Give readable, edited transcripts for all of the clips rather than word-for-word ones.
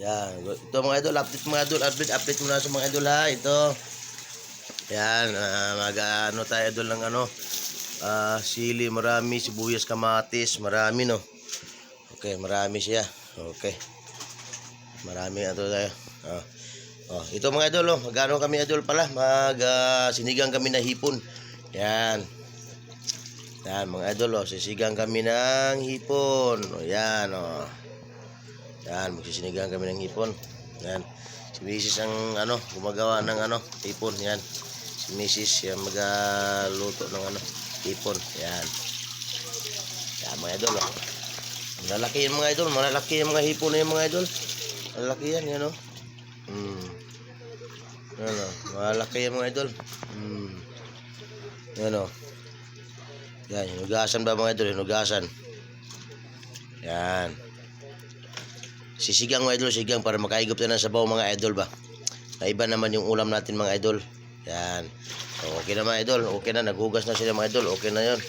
Yan. Ito mga idol, update mga idol, update muna sa mga idol ha. Ito. Yan, mag-ano tayo idol ng ano. Sili, marami, sibuyas, kamatis, marami no. Okay, marami siya. Okay. Marami ito tayo. Ito mga idol, magano kami idol pala, sinigang kami na hipon. Yan. Yan mga idol, sisigang kami ng hipon. Yan Yan, magsisinigang kami ng hipon. Yan. Si Mrs. ang gumagawa ng hipon. Yan. Si Mrs. yan magaluto ng hipon. Yan. Yan mga idol. Malalaki yan mga idol. Malalaki yan mga hipon na yan mga idol. Malalaki yan yan Yan malalaki yan mga idol. Yan Yan, hinugasan ba mga idol? Hinugasan. Yan. Sisigang mga idol, sigang para makaigop na ng sabaw mga idol ba. Naiba naman yung ulam natin mga idol. Yan. Okay na mga idol. Okay na, naghugas na sila mga idol. Okay na yun.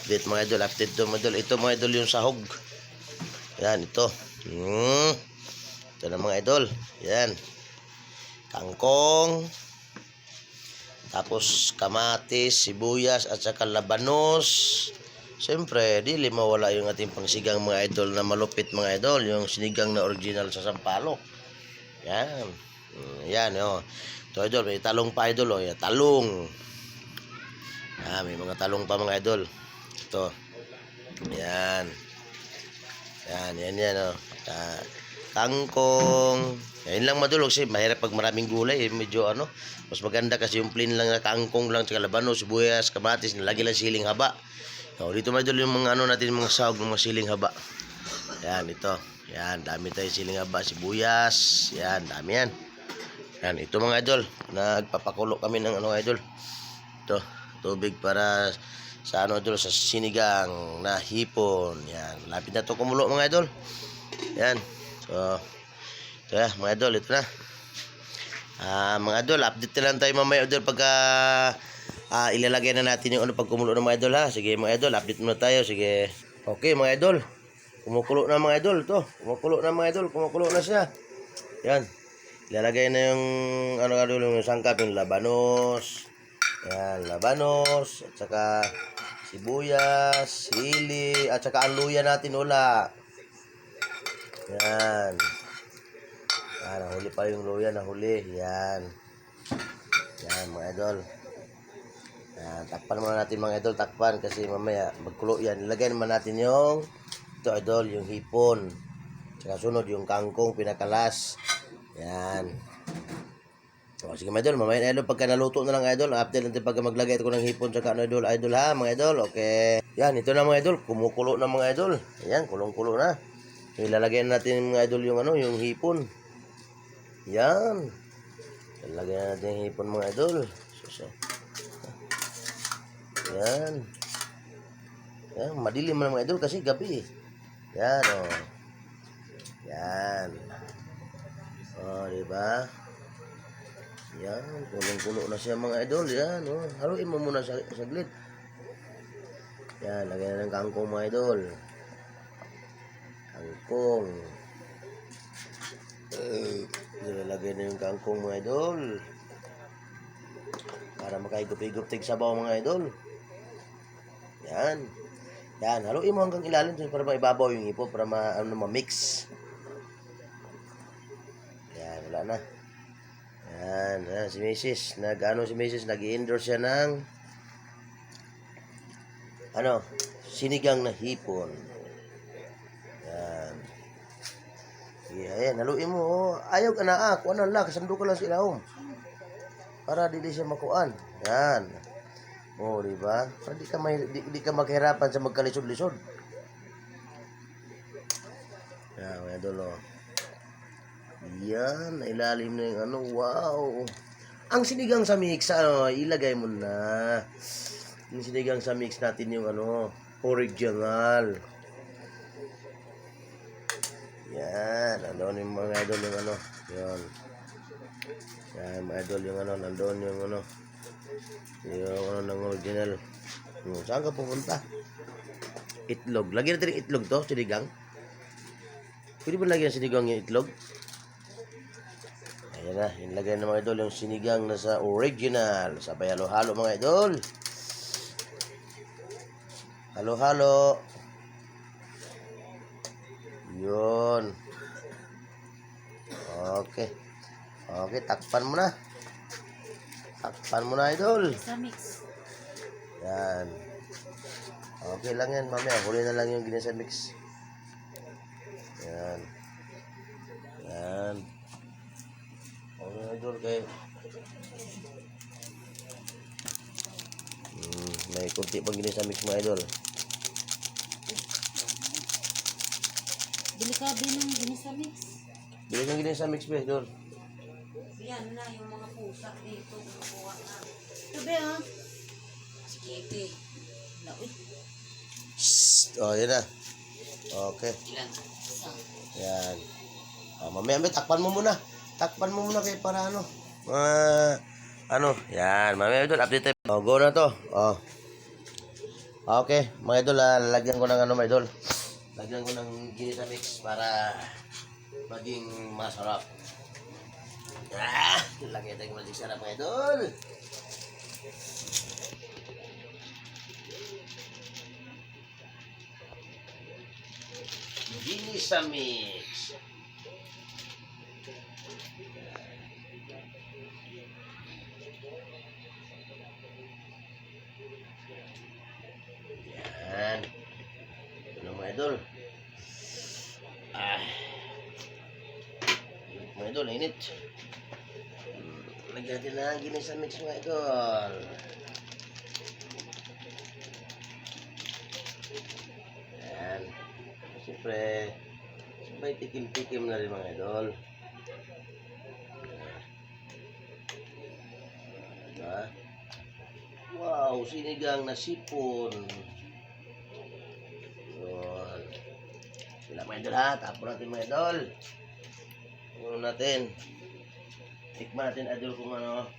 Update mga idol, update to mga idol. Ito mga idol yung sahog. Yan, ito. Ito na mga idol. Yan. Kangkong. Tapos kamatis, sibuyas at saka labanos. Siyempre, di mawala yung ating pangsigang mga idol na malupit mga idol. Yung sinigang na original sa Sampaloc. Yan. Yan Ito idol, may talong pa idol Yan, talong. May mga talong pa mga idol. Ito. Yan. Yan kangkong. Yan lang madulog kasi mahirap pag maraming gulay. Medyo mas maganda kasi yung plain lang na kangkong lang, tsaka labanos, sibuyas, kamatis, nalagyan lang siling haba. Dito mga idol yung mga natin, mga sahog ng mga siling haba. Yan, ito. Yan, dami tayo siling haba, sibuyas. Yan, dami yan. Yan, ito mga idol. Nagpapakulo kami ng idol. Ito, tubig para sa idol, sa sinigang na hipon. Yan, lapit na to kumulo mga idol. Yan. So, ito mga idol, ito na. Mga idol, update na lang tayo mamaya idol pagka ilalagay na natin yung pag kumulo ng mga idol ha. Sige mga idol, update muna tayo. Sige. Okay mga idol. Kumukulo na mga idol to. Kumukulo na mga idol, kumukulo na siya. Yan. Ilalagay na yung yung sangkap, yung labanos. Yan, labanos at saka sibuyas, sili at saka ang luya natin ula. Yan. Nahuli pa yung luya, nahuli. Yan. Yan mga idol. Takpan muna natin mga idol, takpan kasi mamaya magkulo yan. Ilagay naman natin yung ito idol, yung hipon. Tsaka sunod yung kangkong pinakalas. Yan. Sige mga idol, mamaya idol pagka naluto na lang idol, update natin pagka maglagay ko ng hipon tsaka idol ha mga idol. Okay. Yan, ito na mga idol, kumukulo na mga idol. Ayan, kulong-kulo na. Ilalagay natin mga idol yung yung hipon. Yan. Ilalagay natin yung hipon mga idol. Yan. Yan, madilim na mga idol kasi gabi. Yan Yan. Diba? Yan, kulong-kulo na siya mga idol. Yan haluin mo muna saglit. Yan, lagyan na ng kangkong mga idol. Kangkong. Nilagay na yung kangkong mga idol. Para makaigop-igop tig sabaw mga idol. Yan. Yan, haluin mo hanggang ilalim para maibabaw yung hipon para ma-mix. Yan, wala na. Yan, si Mrs. Si Mrs. nag-i-endorse siya ng sinigang na hipon. Yan. Yan, haluin mo. Ayaw ka na kuan lang, kasando ka lang sa ilahom. Para dili siya makuan. Yan. Diba? Para di ka maghirapan sa magkalisod-lisod. Yan, mga idol Yan, ilalim na yung wow. Ang sinigang sa mix, ilagay mo na. Yung sinigang sa mix natin yung original. Yan, nandun yung mga idol yung Yan. Yan, mga idol yung nandun yung yung ng original. Saan ka pupunta? Itlog. Lagyan natin itlog to, sinigang. Pwede ba lagyan sinigang yung itlog? Ayan na, ilagay na mga idol yung sinigang na sa original. Sabay halo-halo mga idol. Halo-halo. Yun. Okay. Okay, takpan mo na. Takpan mo na idol. Sa mix. Yan. Okay lang yan, mamaya. Huli na lang yung ginisa mix. Yan. Yan. Okay, idol, kayo. May kunti pang ginisa mix mga idol. Bili ka din ng ginisa mix. Bili kang ginisa mix ba, idol? Yan na yung mga pusa dito. Kukuha na. Ito ba ha? Si Kitty. Laoy. Oh, yan na. Okay. Ilan? Isang. Yan. Mamaya, takpan mo muna. Takpan mo muna kayo para ano. Yan. Mamaya, idol, update tayo. Oh, go na to. Oh. Okay, mga idol, lalagyan ko ng mga idol. Lagyan ko ng ginisa mix para maging masarap. Lagyan tayo maging sarap mga idol. Ginisa mix. Yan. Ano mga idol? Mga idol, init. Lagyan natin na ang ginisa mix mga idol. Yan. Siyempre, may tikim-tikim na rin mga idol. Diba? Wow, sinigang na sipon. Yun. Sila mga idol ha, tapon natin mga idol. Ano natin? Tikman natin idol kung ano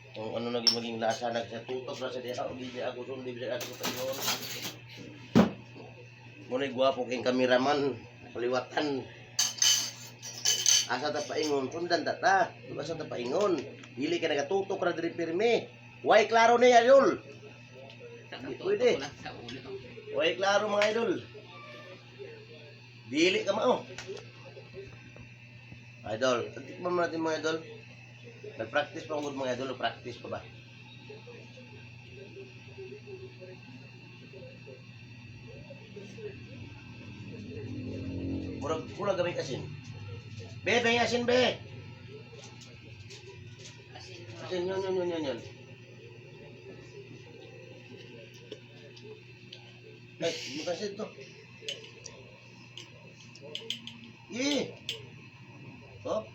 maging lasa. Nagtutok na sa diya. Hindi ako sundi bisa ako sa inyo. Muna'y gwapo kayong kameraman. Paliwatan. Asa ta paingon? Sundan ta ta. Asa ta paingon? Dili ka nagatutok na diri pirmi. Way klaro ni idol. Pwede. Way klaro mga idol. Dili ka mao. Idol, tikman mo natin mga idol. Nag-practice pa ang mga idol, practice pa ba? Murag gamit asin. Be, asin be. Asin, yun. Ay, makasin to. Oh.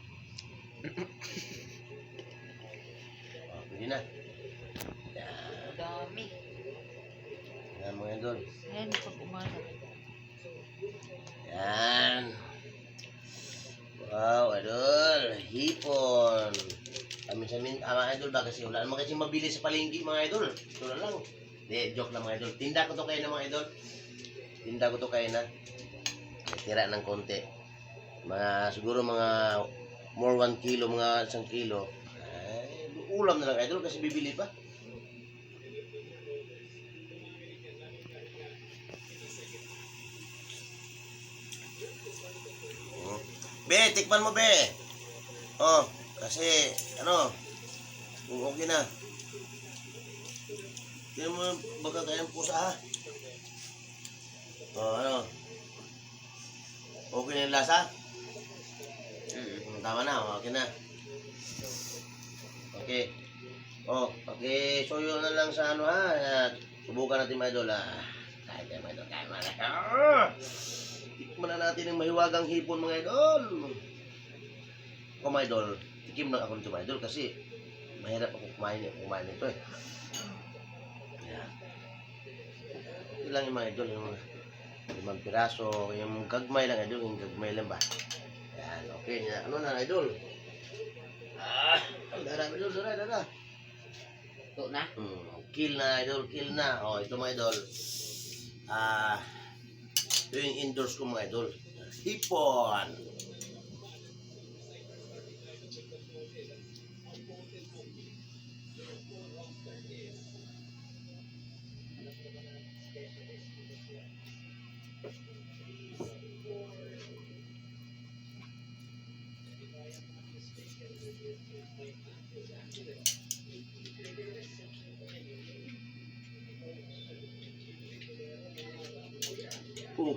Pwede na. Yan. Dami. Yan mga idol. Ayan, pag umalat. Yan. Wow, idol. Hipon. Amin-samin, mga idol ba kasi wala naman kasi mabili sa palengke mga idol. Ito na lang. Di, joke lang mga idol. Tinda ko to kayo na mga idol. Tinda ko to kayo na. Tira ng konti. Siguro mga more 1 kilo, mga 1 kilo. Ay, ulam na lang idol kasi bibili pa. Be, tikman mo be. Oh, kasi okay na. Tignan mo baka kayang pusa ha. Oh, okay na yung lasa? Tama na, okay na. Okay. Oh, okay, soyo na lang sa ha. Subukan natin mga idol ha. Kaya mga idol, kaya mga idol. Tikman na natin yung mahiwagang hipon mga idol. Ako mga idol, tikim lang ako nito mga idol kasi mahirap ako kumain nito eh. Yan. Ito lang yung mga idol, yung 5 piraso, yung gagmay lang idol, yung gagmay lang ba? Yan, okay na. Ano na idol? Dara idol, dara. Ito na? Kill na idol, kill na. Oh, ito mga idol. Ito yung indoors ko mga idol. Hipon.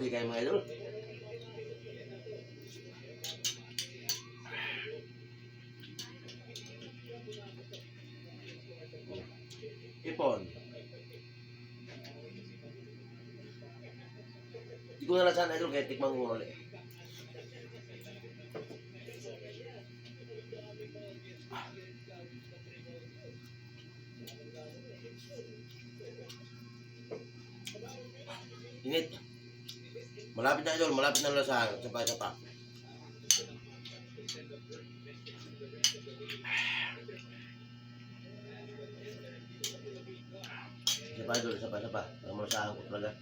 Okay kayo mga idol. Ipon. Hindi ko nalasan idol kaya tikman ko ulit. Init. Malapit na idol, malapit na lasahan. Isa pa. Isa pa. Ang malasahan ko talaga.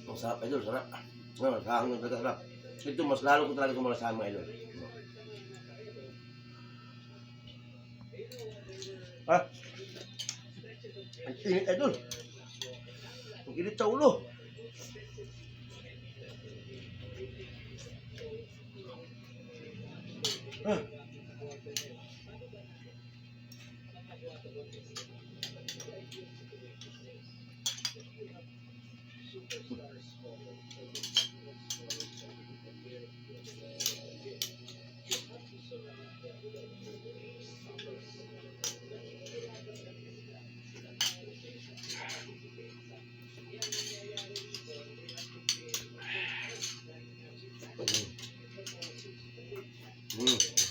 Ang sarap idol, sarap. Malasahan ko talaga sarap. Ito, mas lalo ko talaga itong malasahan mga idol. Ha? Ang init idol. Ang init sa ulo. Ha?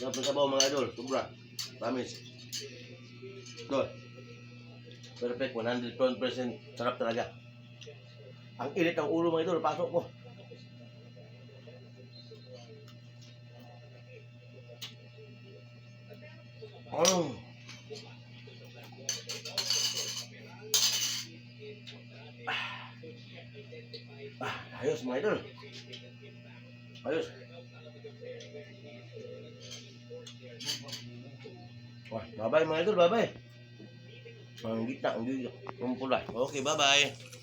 Sarap na sabaw mga idol, sobra. Promise. Good. Perfect, 100% sarap talaga. Ang init ng ulo mga idol, pasok ko. Ayos mga idol. Ayos. Wah, bye-bye mga idol, bye-bye. Ang gitna, ang gitna. Ang pula. Okay, bye-bye.